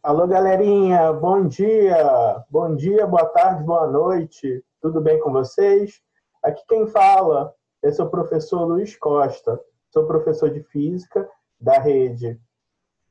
Alô, galerinha, bom dia! Bom dia, boa tarde, boa noite. Tudo bem com vocês? Aqui quem fala é seu professor Luiz Costa. Sou professor de Física da Rede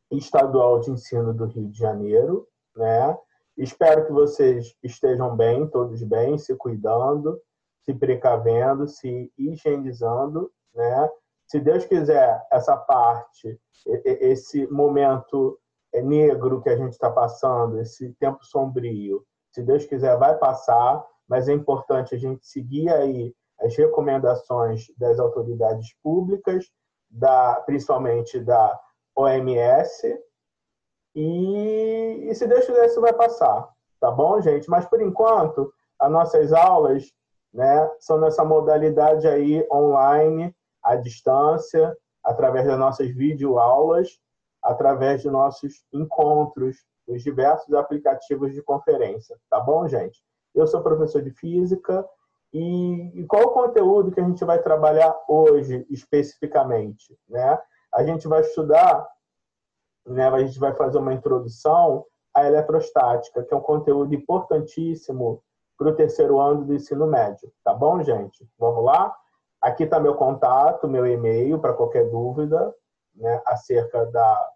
Estadual de Ensino do Rio de Janeiro, né? Espero que vocês estejam bem, todos bem, se cuidando, se precavendo, se higienizando, né? Se Deus quiser, essa parte, esse momento negro que a gente está passando, esse tempo sombrio, se Deus quiser, vai passar, mas é importante a gente seguir aí as recomendações das autoridades públicas, principalmente da OMS, e se Deus quiser, isso vai passar, tá bom, gente? Mas, por enquanto, as nossas aulas, né, são nessa modalidade aí online, à distância, através das nossas videoaulas, através de nossos encontros nos diversos aplicativos de conferência, tá bom, gente? Eu sou professor de Física e qual o conteúdo que a gente vai trabalhar hoje, especificamente, né? A gente vai estudar, né, a gente vai fazer uma introdução à eletrostática, que é um conteúdo importantíssimo para o terceiro ano do ensino médio, tá bom, gente? Vamos lá? Aqui está meu contato, meu e-mail para qualquer dúvida, né, acerca da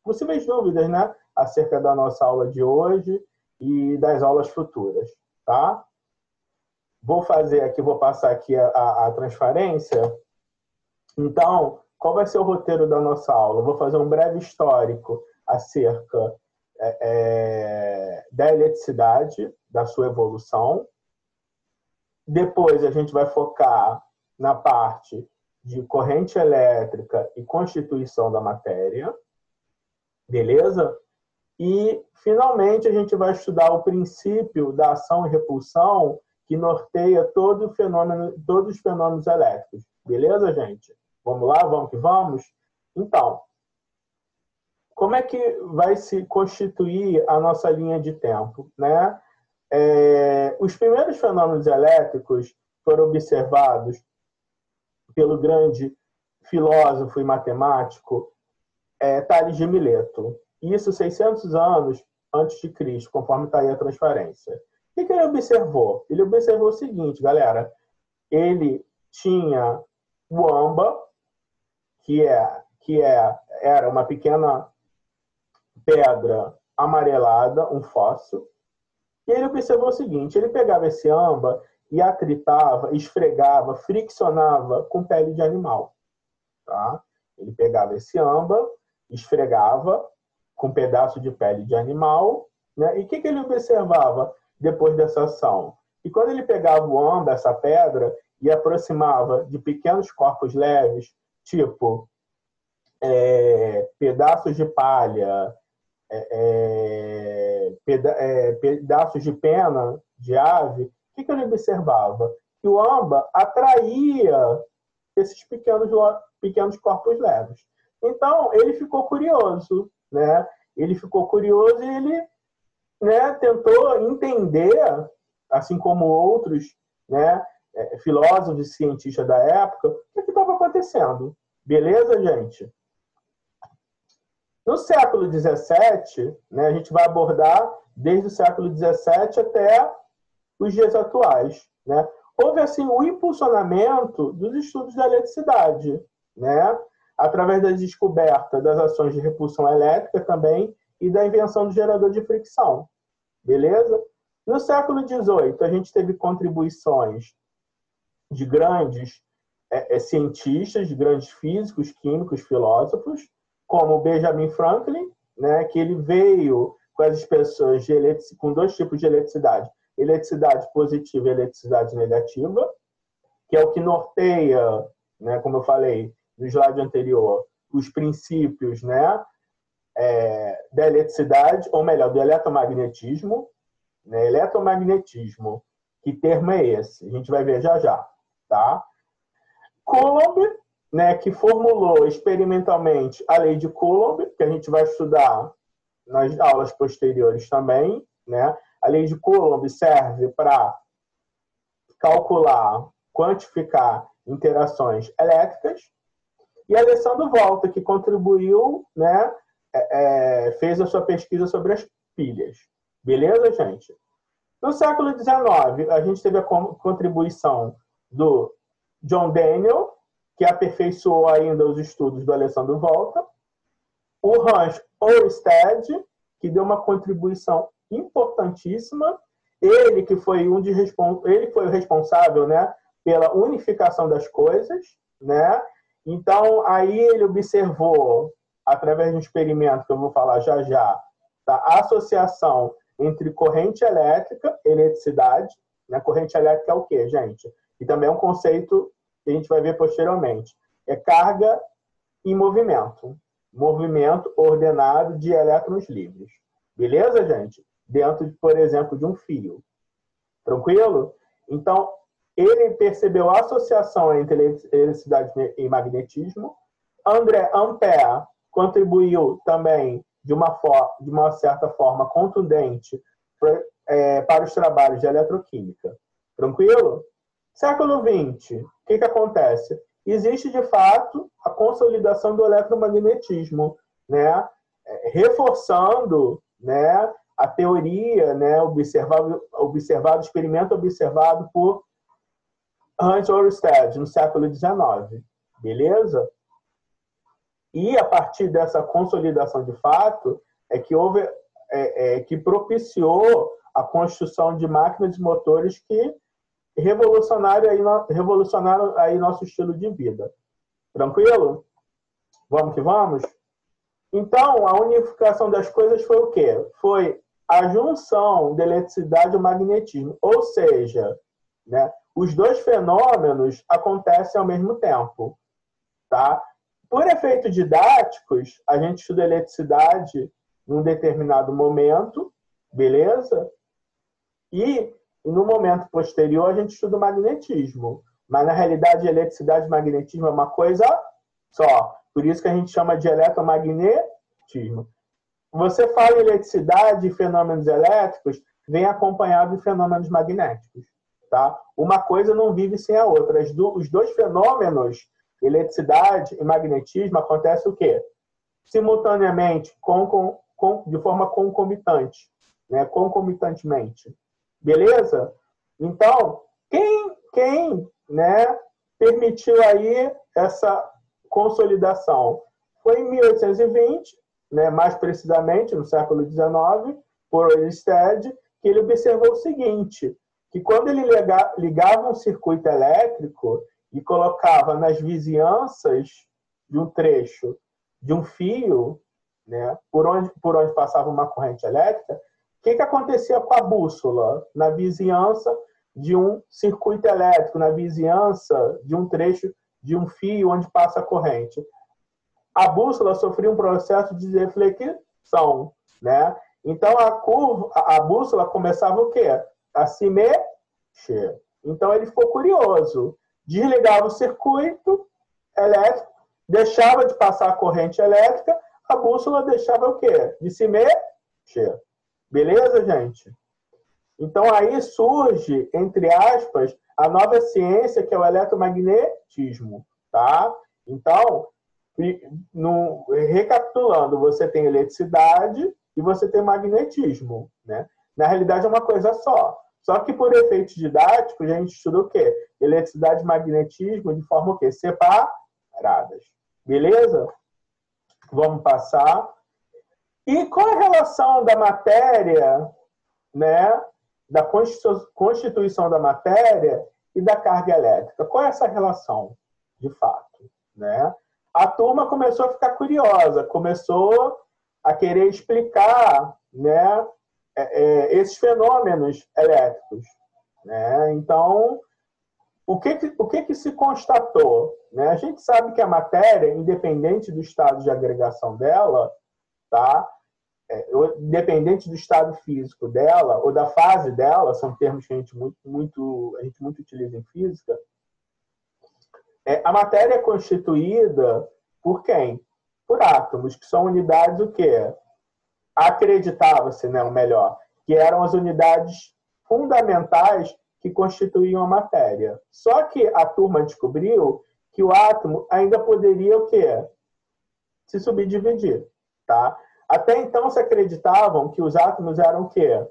possíveis dúvidas, né, acerca da nossa aula de hoje e das aulas futuras, tá? Vou passar aqui a transparência. Então, qual vai ser o roteiro da nossa aula? Vou fazer um breve histórico acerca da eletricidade, da sua evolução. Depois a gente vai focar na parte de corrente elétrica e constituição da matéria. Beleza? E, finalmente, a gente vai estudar o princípio da ação e repulsão que norteia todos os fenômenos elétricos. Beleza, gente? Vamos lá? Vamos que vamos? Então, como é que vai se constituir a nossa linha de tempo, né? Os primeiros fenômenos elétricos foram observados pelo grande filósofo e matemático Tales de Mileto. Isso 600 anos antes de Cristo, conforme está aí a transparência. O que ele observou? Ele observou o seguinte, galera. Ele tinha o âmbar, que era uma pequena pedra amarelada, um fóssil. E ele observou o seguinte, ele pegava esse âmbar e atritava, esfregava, friccionava com pele de animal. Tá? Ele pegava esse âmbar, esfregava com pedaço de pele de animal, né? E o que ele observava depois dessa ação? E quando ele pegava o âmbar, essa pedra, e aproximava de pequenos corpos leves, tipo pedaços de palha, pedaços de pena de ave, o que ele observava? Que o âmbar atraía esses pequenos corpos leves. Então, ele ficou curioso, né? Ele ficou curioso e ele, né, tentou entender, assim como outros, né, filósofos e cientistas da época, o que estava acontecendo. Beleza, gente? No século XVII, né, a gente vai abordar desde o século XVII até os dias atuais, né? Houve, assim, o impulsionamento dos estudos da eletricidade, né? Através da descoberta das ações de repulsão elétrica também e da invenção do gerador de fricção. Beleza? No século XVIII, a gente teve contribuições de grandes cientistas, de grandes físicos, químicos, filósofos, como Benjamin Franklin, né, que ele veio com as expressões com dois tipos de eletricidade. Eletricidade positiva e eletricidade negativa, que é o que norteia, né, como eu falei no slide anterior, os princípios, né, da eletricidade, ou melhor, do eletromagnetismo. Né, eletromagnetismo, que termo é esse? A gente vai ver já já. Tá? Coulomb, né, que formulou experimentalmente a lei de Coulomb, que a gente vai estudar nas aulas posteriores também. Né? A lei de Coulomb serve para calcular, quantificar interações elétricas. E Alessandro Volta, que contribuiu, né, fez a sua pesquisa sobre as pilhas. Beleza, gente? No século XIX, a gente teve a contribuição do John Daniel, que aperfeiçoou ainda os estudos do Alessandro Volta, o Hans Ørsted, que deu uma contribuição importantíssima, ele que foi ele foi o responsável, né, pela unificação das coisas, né? Então aí ele observou, através de um experimento que eu vou falar já já, tá? A associação entre corrente elétrica, eletricidade, né? Corrente elétrica é o quê, gente? E também é um conceito que a gente vai ver posteriormente. É carga e movimento. Movimento ordenado de elétrons livres. Beleza, gente? Dentro, por exemplo, de um fio. Tranquilo? Então, ele percebeu a associação entre eletricidade e magnetismo. André Ampère contribuiu também de uma certa forma contundente para os trabalhos de eletroquímica. Tranquilo? Século XX, o que acontece? Existe, de fato, a consolidação do eletromagnetismo, né? Reforçando, né, a teoria, né, experimento observado por Hans Ørsted no século XIX. Beleza? E a partir dessa consolidação de fato é que houve, que propiciou a construção de máquinas e motores que revolucionaram aí nosso estilo de vida. Tranquilo? Vamos que vamos? Então, a unificação das coisas foi o quê? Foi a junção da eletricidade e o magnetismo. Ou seja, né, os dois fenômenos acontecem ao mesmo tempo. Tá? Por efeitos didáticos, a gente estuda eletricidade num determinado momento, beleza? E no momento posterior, a gente estuda o magnetismo. Mas, na realidade, eletricidade e magnetismo é uma coisa só. Por isso que a gente chama de eletromagnetismo. Você fala em eletricidade e fenômenos elétricos, vem acompanhado de fenômenos magnéticos. Tá? Uma coisa não vive sem a outra. Os dois fenômenos, eletricidade e magnetismo, acontece o quê? Simultaneamente, de forma concomitante. Né? Concomitantemente. Beleza? Então, quem né, permitiu aí essa consolidação? Foi em 1820, né, mais precisamente no século XIX, por Ørsted, que ele observou o seguinte, que quando ele ligava um circuito elétrico e colocava nas vizinhanças de um trecho de um fio, né, por onde passava uma corrente elétrica, o que acontecia com a bússola na vizinhança de um circuito elétrico, na vizinhança de um trecho de um fio onde passa a corrente? A bússola sofria um processo de deflexão, né? Então a bússola começava o quê? A se mexer. Então ele ficou curioso, desligava o circuito elétrico, deixava de passar a corrente elétrica, a bússola deixava o quê? De se mexer. Beleza, gente? Então aí surge, entre aspas, a nova ciência que é o eletromagnetismo, tá? Então, recapitulando, você tem eletricidade e você tem magnetismo, né? Na realidade é uma coisa só. Só que por efeitos didáticos a gente estuda o quê? Eletricidade e magnetismo de forma o quê? Separadas. Beleza? Vamos passar. E qual é a relação da matéria, né, da constituição da matéria e da carga elétrica? Qual é essa relação, de fato? Né? A turma começou a ficar curiosa, começou a querer explicar, né, esses fenômenos elétricos. Né? Então, o que se constatou? Né? A gente sabe que a matéria, independente do estado de agregação dela, tá? Independente do estado físico dela ou da fase dela, são termos que a gente muito utiliza em física, a matéria é constituída por quem? Por átomos, que são unidades o quê? Acreditava-se, né, o melhor, que eram as unidades fundamentais que constituíam a matéria. Só que a turma descobriu que o átomo ainda poderia o quê? Se subdividir, tá? Até então se acreditavam que os átomos eram o quê?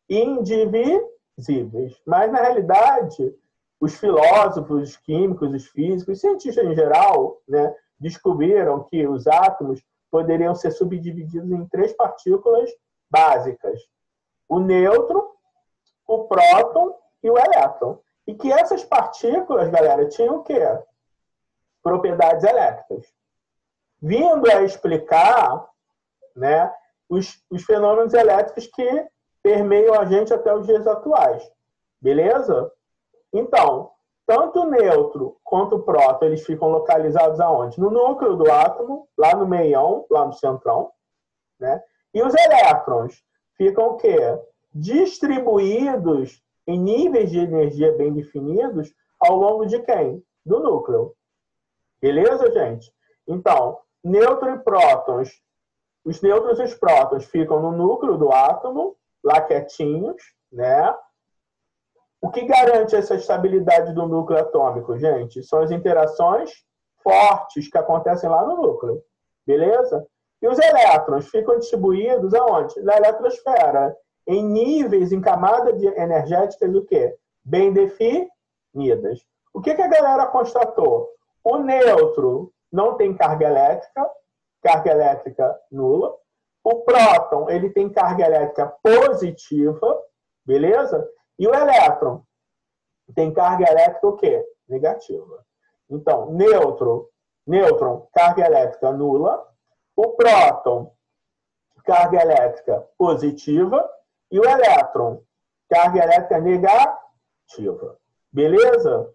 Indivisíveis. Mas, na realidade, os filósofos, os químicos, os físicos, os cientistas em geral, né, descobriram que os átomos poderiam ser subdivididos em 3 partículas básicas: o nêutron, o próton e o elétron. E que essas partículas, galera, tinham o quê? Propriedades elétricas. Vindo a explicar, né, os fenômenos elétricos que permeiam a gente até os dias atuais. Beleza? Então, tanto o nêutron quanto o próton, eles ficam localizados aonde? No núcleo do átomo, lá no meião, lá no centrão, né? E os elétrons ficam o quê? Distribuídos em níveis de energia bem definidos ao longo de quem? Do núcleo. Beleza, gente? Então, nêutron e prótons, os nêutrons e os prótons ficam no núcleo do átomo, lá quietinhos, né? O que garante essa estabilidade do núcleo atômico, gente? São as interações fortes que acontecem lá no núcleo. Beleza? E os elétrons ficam distribuídos aonde? Na eletrosfera, em níveis, em camadas energéticas do quê? Bem definidas. O que a galera constatou? O nêutron não tem carga elétrica nula. O próton, ele tem carga elétrica positiva, beleza? E o elétron tem carga elétrica o quê? Negativa. Então, nêutron, carga elétrica nula. O próton, carga elétrica positiva. E o elétron, carga elétrica negativa. Beleza?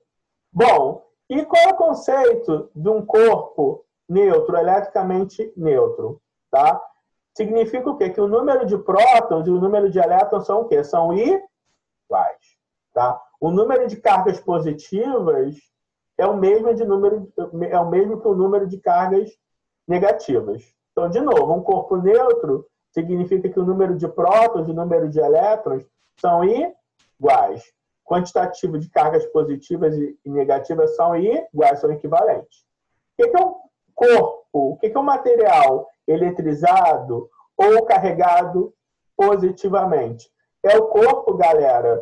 Bom, e qual é o conceito de um corpo neutro, eletricamente neutro? Tá? Significa o quê? Que o número de prótons e o número de elétrons são o quê? São iguais. Tá? O número de cargas positivas é o mesmo que o número de cargas negativas. Então, de novo, um corpo neutro significa que o número de prótons e o número de elétrons são iguais. Quantitativo de cargas positivas e negativas são iguais, são equivalentes. O que é um corpo? O que é um material eletrizado ou carregado positivamente? É o corpo, galera,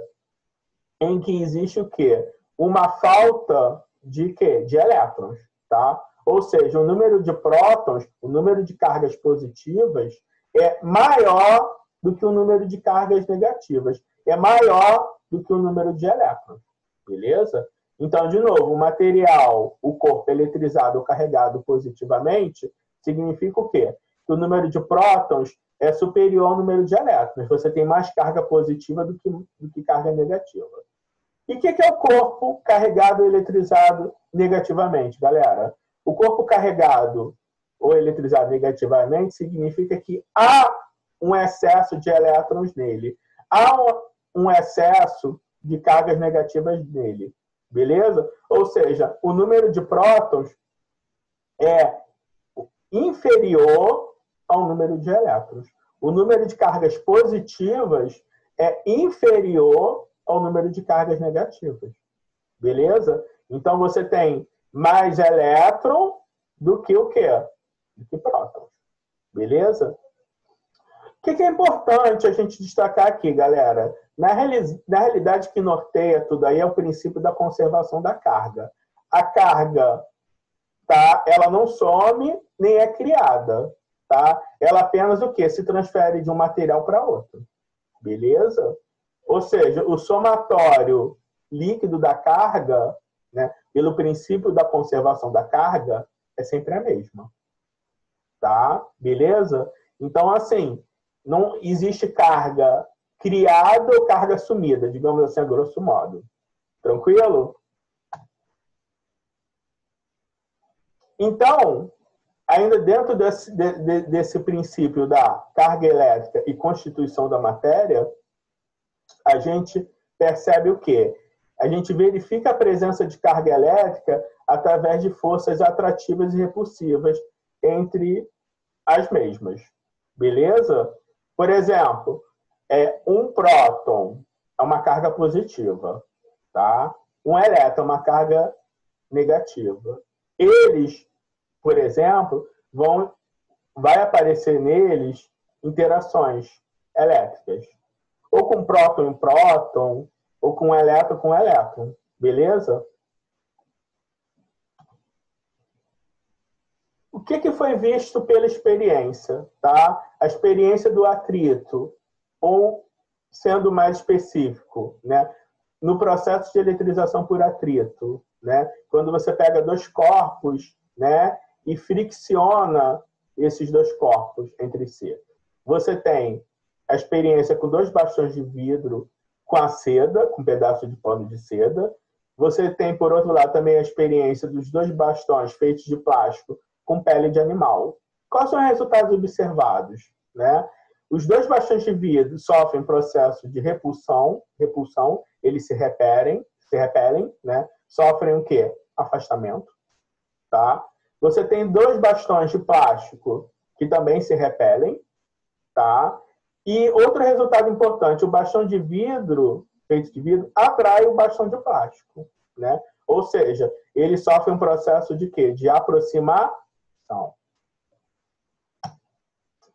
em que existe o quê? Uma falta de quê? De elétrons, tá? Ou seja, o número de prótons, o número de cargas positivas é maior do que o número de cargas negativas. É maior do que o número de elétrons. Beleza? Então, de novo, o material, o corpo eletrizado ou carregado positivamente, significa o quê? Que o número de prótons é superior ao número de elétrons. Você tem mais carga positiva do que carga negativa. E o que é o corpo carregado ou eletrizado negativamente, galera? O corpo carregado ou eletrizado negativamente significa que há um excesso de elétrons nele. Há um excesso de cargas negativas nele. Beleza? Ou seja, o número de prótons é inferior ao número de elétrons. O número de cargas positivas é inferior ao número de cargas negativas. Beleza? Então, você tem mais elétron do que o quê? Do que prótons. Beleza? O que é importante a gente destacar aqui, galera? Na realidade, que norteia tudo aí é o princípio da conservação da carga. A carga, tá? Ela não some nem é criada. Tá? Ela apenas o quê? Se transfere de um material para outro. Beleza? Ou seja, o somatório líquido da carga, né, pelo princípio da conservação da carga, é sempre a mesma. Tá? Beleza? Então, assim, não existe carga criada ou carga sumida, digamos assim, a grosso modo. Tranquilo? Então, ainda dentro desse princípio da carga elétrica e constituição da matéria, a gente percebe o quê? A gente verifica a presença de carga elétrica através de forças atrativas e repulsivas entre as mesmas. Beleza? Por exemplo, um próton é uma carga positiva, tá? Um elétron é uma carga negativa. Eles, por exemplo, vão vai aparecer neles interações elétricas. Ou com próton em próton, ou com elétron com elétron. Beleza? O que foi visto pela experiência? Tá? A experiência do atrito, ou, sendo mais específico, né? No processo de eletrização por atrito, né? Quando você pega dois corpos, né? E fricciona esses dois corpos entre si. Você tem a experiência com dois bastões de vidro com a seda, com um pedaço de pano de seda. Você tem, por outro lado, também a experiência dos dois bastões feitos de plástico com pele de animal. Quais são os resultados observados? Né? Os dois bastões de vidro sofrem processo de repulsão, eles se repelem, né? Sofrem o quê? Afastamento. Tá? Você tem dois bastões de plástico que também se repelem. Tá? E outro resultado importante, o bastão de vidro, feito de vidro, atrai o bastão de plástico. Né? Ou seja, ele sofre um processo de quê? De aproximação.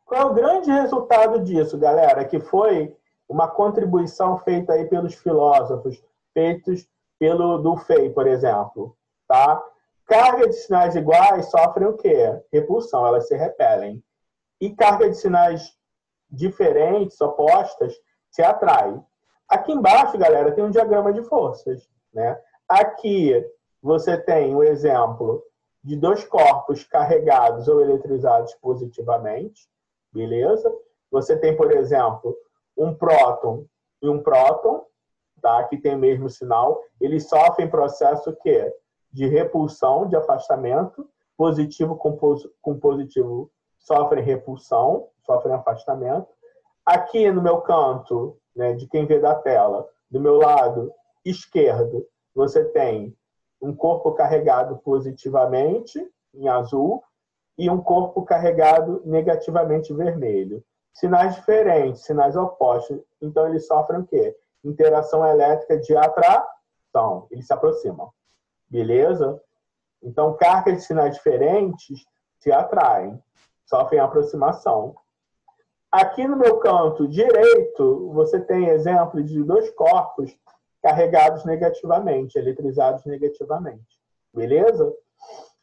Qual é o grande resultado disso, galera? Que foi uma contribuição feita aí pelos filósofos, feitos pelo Dufay, por exemplo. Tá? Carga de sinais iguais sofrem o quê? Repulsão, elas se repelem. E carga de sinais diferentes, opostas, se atraem. Aqui embaixo, galera, tem um diagrama de forças. Né? Aqui você tem o exemplo de dois corpos carregados ou eletrizados positivamente. Beleza? Você tem, por exemplo, um próton e um próton, tá? Que tem o mesmo sinal. Eles sofrem processo que de repulsão, de afastamento. Positivo com positivo sofrem repulsão, sofrem afastamento. Aqui no meu canto, né, de quem vê da tela, do meu lado esquerdo, você tem um corpo carregado positivamente, em azul, e um corpo carregado negativamente, vermelho. Sinais diferentes, sinais opostos. Então, eles sofrem o quê? Interação elétrica de atração. Eles se aproximam. Beleza? Então, cargas de sinais diferentes se atraem. Sofrem aproximação. Aqui no meu canto direito, você tem exemplo de dois corpos carregados negativamente, eletrizados negativamente. Beleza?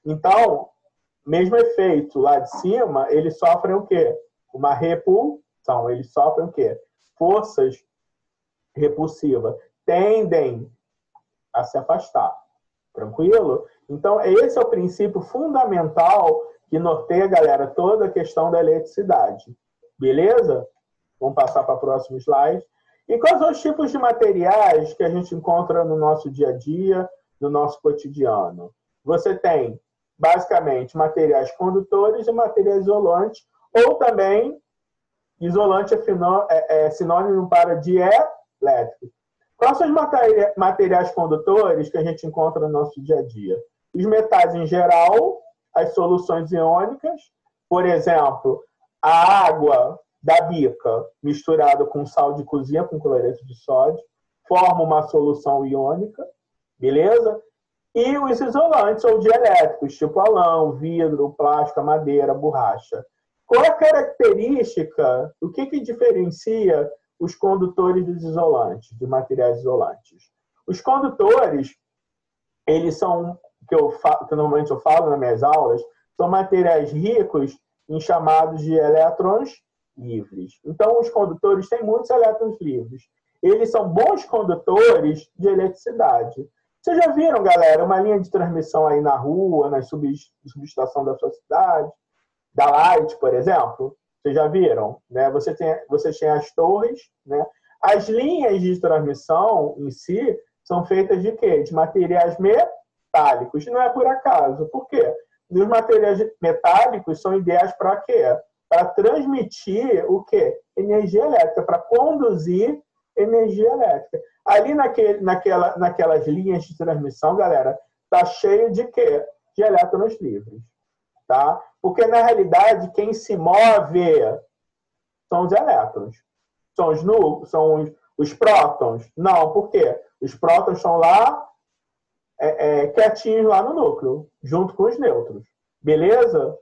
Então, mesmo efeito lá de cima, eles sofrem o quê? Uma repulsão. Eles sofrem o quê? Forças repulsivas. Tendem a se afastar. Tranquilo? Então, esse é o princípio fundamental que norteia, galera, toda a questão da eletricidade. Beleza? Vamos passar para o próximo slide. E quais são os tipos de materiais que a gente encontra no nosso dia a dia, no nosso cotidiano? Você tem, basicamente, materiais condutores e materiais isolantes, ou também, isolante é sinônimo para dielétrico. Quais são os materiais condutores que a gente encontra no nosso dia a dia? Os metais em geral, as soluções iônicas, por exemplo, a água da bica misturada com sal de cozinha, com cloreto de sódio, forma uma solução iônica, beleza? E os isolantes ou dielétricos, tipo alão, vidro, plástico, madeira, borracha. Qual é a característica, o que diferencia os condutores dos isolantes, de materiais isolantes? Os condutores, eles são, que normalmente eu falo nas minhas aulas, são materiais ricos em chamados de elétrons livres. Então, os condutores têm muitos elétrons livres. Eles são bons condutores de eletricidade. Vocês já viram, galera, uma linha de transmissão aí na rua, na subestação da sua cidade? Da Light, por exemplo? Vocês já viram? Né? Você tem as torres, né? As linhas de transmissão em si são feitas de quê? De materiais metálicos. Não é por acaso. Por quê? Os materiais metálicos são ideais para quê? Para transmitir o quê? Energia elétrica, para conduzir energia elétrica. Ali naquelas linhas de transmissão, galera, tá cheio de quê? De elétrons livres. Tá? Porque, na realidade, quem se move são os elétrons. São os núcleos, são os prótons. Não, por quê? Os prótons estão lá quietinhos lá no núcleo, junto com os nêutrons. Beleza?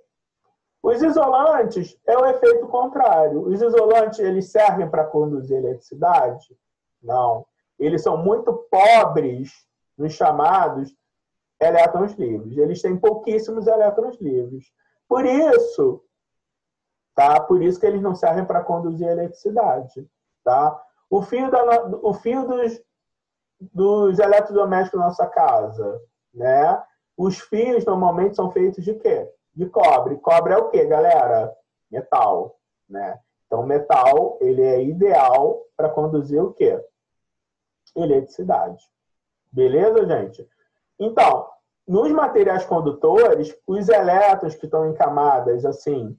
Os isolantes é o efeito contrário. Os isolantes, eles servem para conduzir eletricidade? Não. Eles são muito pobres nos chamados elétrons livres. Eles têm pouquíssimos elétrons livres. Por isso, tá? Por isso que eles não servem para conduzir eletricidade, tá? O fio dos eletrodomésticos da nossa casa, né? Os fios normalmente são feitos de quê? De cobre. Cobre é o quê, galera? Metal, né? Então, metal, ele é ideal para conduzir o quê? Eletricidade. Beleza, gente? Então, nos materiais condutores, os elétrons que estão em camadas, assim,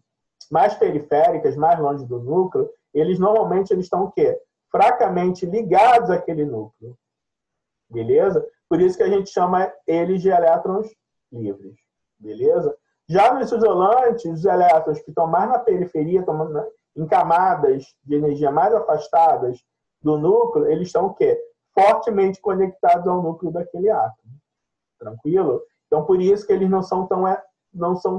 mais periféricas, mais longe do núcleo, eles normalmente estão o quê? Fracamente ligados àquele núcleo. Beleza? Por isso que a gente chama eles de elétrons livres. Beleza? Já nos isolantes, os elétrons que estão mais na periferia, estão em camadas de energia mais afastadas do núcleo, eles estão o quê? Fortemente conectados ao núcleo daquele átomo. Tranquilo? Então, por isso que eles não são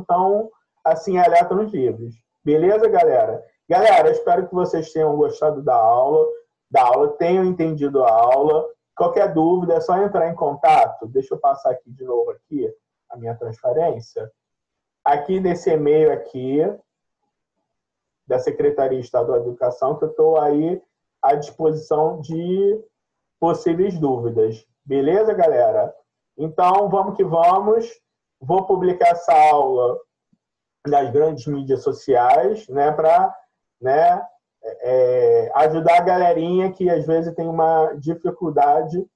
tão assim, elétrons livres. Beleza, galera? Galera, espero que vocês tenham gostado da aula, tenham entendido a aula. Qualquer dúvida, é só entrar em contato. Deixa eu passar aqui de novo aqui a minha transferência. Aqui nesse e-mail aqui da Secretaria Estadual de Educação, que eu estou aí à disposição de possíveis dúvidas. Beleza, galera? Então, vamos que vamos. Vou publicar essa aula nas grandes mídias sociais, né, para, né, ajudar a galerinha que às vezes tem uma dificuldade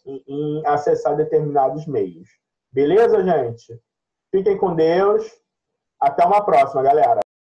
em acessar determinados meios. Beleza, gente? Fiquem com Deus. Até uma próxima, galera.